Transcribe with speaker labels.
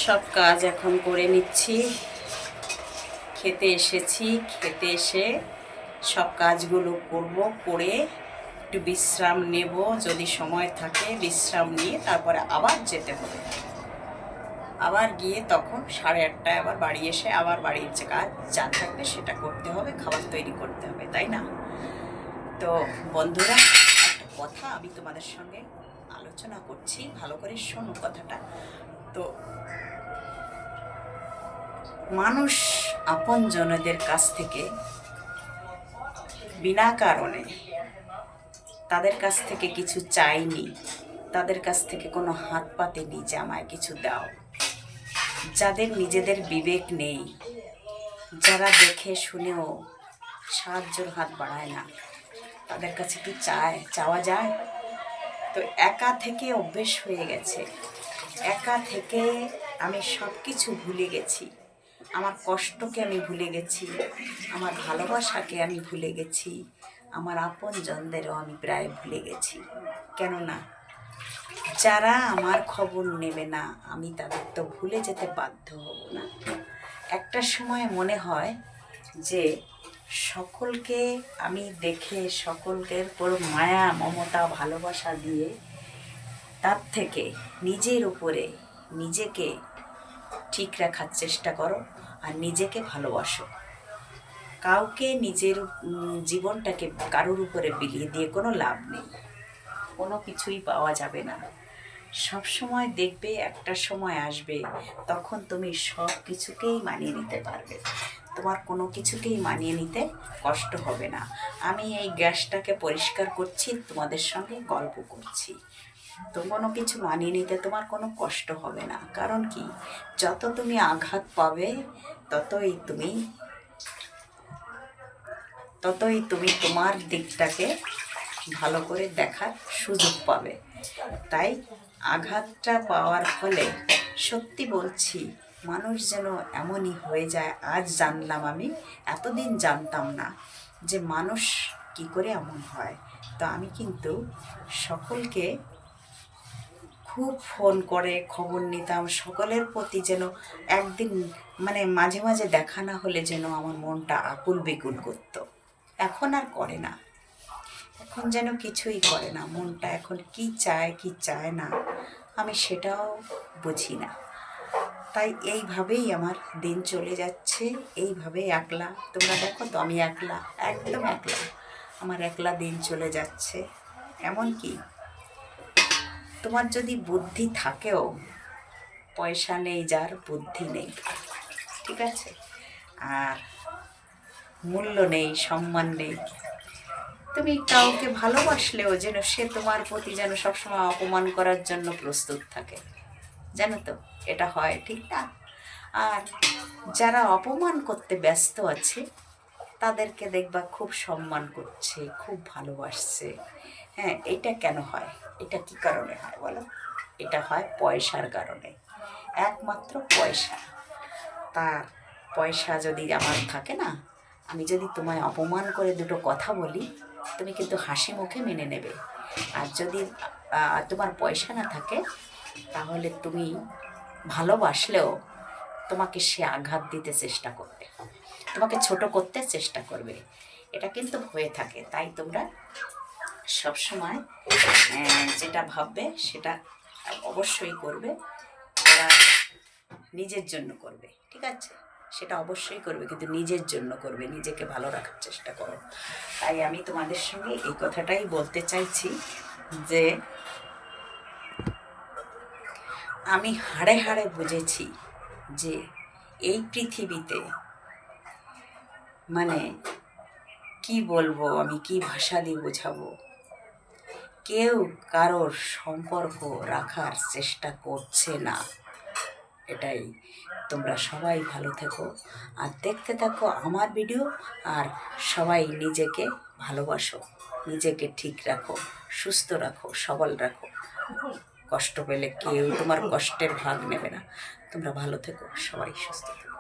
Speaker 1: সব কাজ এখন করে নিচ্ছি। খেতে এসেছি, খেতে এসে সব কাজগুলো করব, করে একটু বিশ্রাম নেব, যদি সময় থাকে বিশ্রাম নিয়ে তারপরে আবার যেতে হবে। আবার গিয়ে তখন 8:30টায় আবার বাড়ি এসে আবার বাড়ির যে কাজ যা থাকবে সেটা করতে হবে, খাবার তৈরি করতে হবে, তাই না? তো বন্ধুরা, একটা কথা আমি তোমাদের সঙ্গে আলোচনা করছি, ভালো করে শোনো কথাটা। তো মানুষ আপনজনদের কাছ থেকে বিনা কারণে তাদের কাছ থেকে কিছু চাইনি, তাদের কাছ থেকে কোনো হাত পাতেনি যে আমায় কিছু দাও। যাদের নিজেদের বিবেক নেই, যারা দেখে শুনেও সাহায্যের হাত বাড়ায় না, তাদের কাছে কি চাওয়া যায়? তো একা থেকে অভ্যেস হয়ে গেছে। একা থেকে আমি সব কিছু ভুলে গেছি। আমার কষ্টকে আমি ভুলে গেছি, আমার ভালোবাসাকে আমি ভুলে গেছি, আমার আপনজনদেরও আমি প্রায় ভুলে গেছি। কেননা যারা আমার খবর নেবে না, আমি তাদের তো ভুলে যেতে বাধ্য হব না। একটা সময় মনে হয় যে সকলকে আমি দেখে সকলকে উপর মায়া মমতা ভালোবাসা দিয়ে তার থেকে নিজের উপরে নিজেকে ঠিক রাখার চেষ্টা করো আর নিজেকে ভালোবাসো। কাউকে নিজের জীবনটাকে কারোর উপরে বিলিয়ে দিয়ে কোনো লাভ নেই, কোনো কিছুই পাওয়া যাবে না। সব সময় দেখবে একটা সময় আসবে তখন তুমি সব কিছুকেই মানিয়ে নিতে পারবে, তোমার কোনো কিছুকেই মানিয়ে নিতে কষ্ট হবে না। আমি এই গ্যাসটাকে পরিষ্কার করছি, তোমাদের সঙ্গে গল্প করছি। তো কোনো কিছু মানিয়ে নিতে তোমার কোনো কষ্ট হবে না। কারণ কি, যত তুমি আঘাত পাবে ততই তুমি তোমার দিকটাকে ভালো করে দেখার সুযোগ পাবে। তাই আঘাতটা পাওয়ার ফলে সত্যি বলছি, মানুষ যেন এমনই হয়ে যায়। আজ জানলাম, আমি এতদিন জানতাম না যে মানুষ কি করে এমন হয়। তো আমি কিন্তু সকলকে খুব ফোন করে খবর নিতাম, সকলের প্রতি যেন একদিন মাঝে মাঝে দেখা না হলে যেন আমার মনটা আকুল বেকুল করতো। এখন আর করে না, এখন যেন কিছুই করে না। মনটা এখন কি চায় না আমি সেটাও বুঝি না। তাই এইভাবেই আমার দিন চলে যাচ্ছে, এইভাবেই একলা। তোমরা দেখো তো আমি একলা, একদম একলা, আমার একলা দিন চলে যাচ্ছে। এমনকি তোমার যদি বুদ্ধি থাকেও, পয়সা নেই যার, বুদ্ধি নেই, ঠিক আছে, আর মূল্য নেই, সম্মান নেই। তুমি কাউকে ভালোবাসলেও যেন সে তোমার প্রতি যেন সবসময় অপমান করার জন্য প্রস্তুত থাকে, জানো তো এটা হয়, ঠিক না? আর যারা অপমান করতে ব্যস্ত আছে তাদেরকে দেখবা খুব সম্মান করছে, খুব ভালোবাসছে। হ্যাঁ, এটা কেন হয়? এটা কি কারণে হয় বলো? এটা হয় পয়সার কারণে, একমাত্র পয়সা। তার পয়সা যদি আমার থাকে না, আমি যদি তোমায় অপমান করে দুটো কথা বলি, তুমি কিন্তু হাসি মুখে মেনে নেবে। আর যদি তোমার পয়সা না থাকে, তাহলে তুমি ভালোবাসলেও তোমাকে সে আঘাত দিতে চেষ্টা করবে, তোমাকে ছোট করতে চেষ্টা করবে। এটা কিন্তু হয়ে থাকে। তাই তোমরা সবসময় যেটা ভাববে সেটা অবশ্যই করবে, তারা নিজের জন্য করবে, ঠিক আছে? সেটা অবশ্যই করবে, কিন্তু নিজের জন্য করবে, নিজেকে ভালো রাখার চেষ্টা করো। তাই আমি তোমাদের সঙ্গে এই কথাটাই বলতে চাইছি যে আমি হাড়ে হাড়ে বুঝেছি যে এই পৃথিবীতে কি বলবো, আমি কি ভাষা দিয়ে বোঝাবো, কেউ কারোর সম্পর্ক রাখার চেষ্টা করছে না। এটাই। তোমরা সবাই ভালো থেকো আর দেখতে থাকো আমার ভিডিও। আর সবাই নিজেকে ভালোবাসো, নিজেকে ঠিক রাখো, সুস্থ রাখো, সবল রাখো। কষ্ট পেলে কেউ তোমার কষ্টের ভাগ নেবে না। তোমরা ভালো থেকো, সবাই সুস্থ থেকো।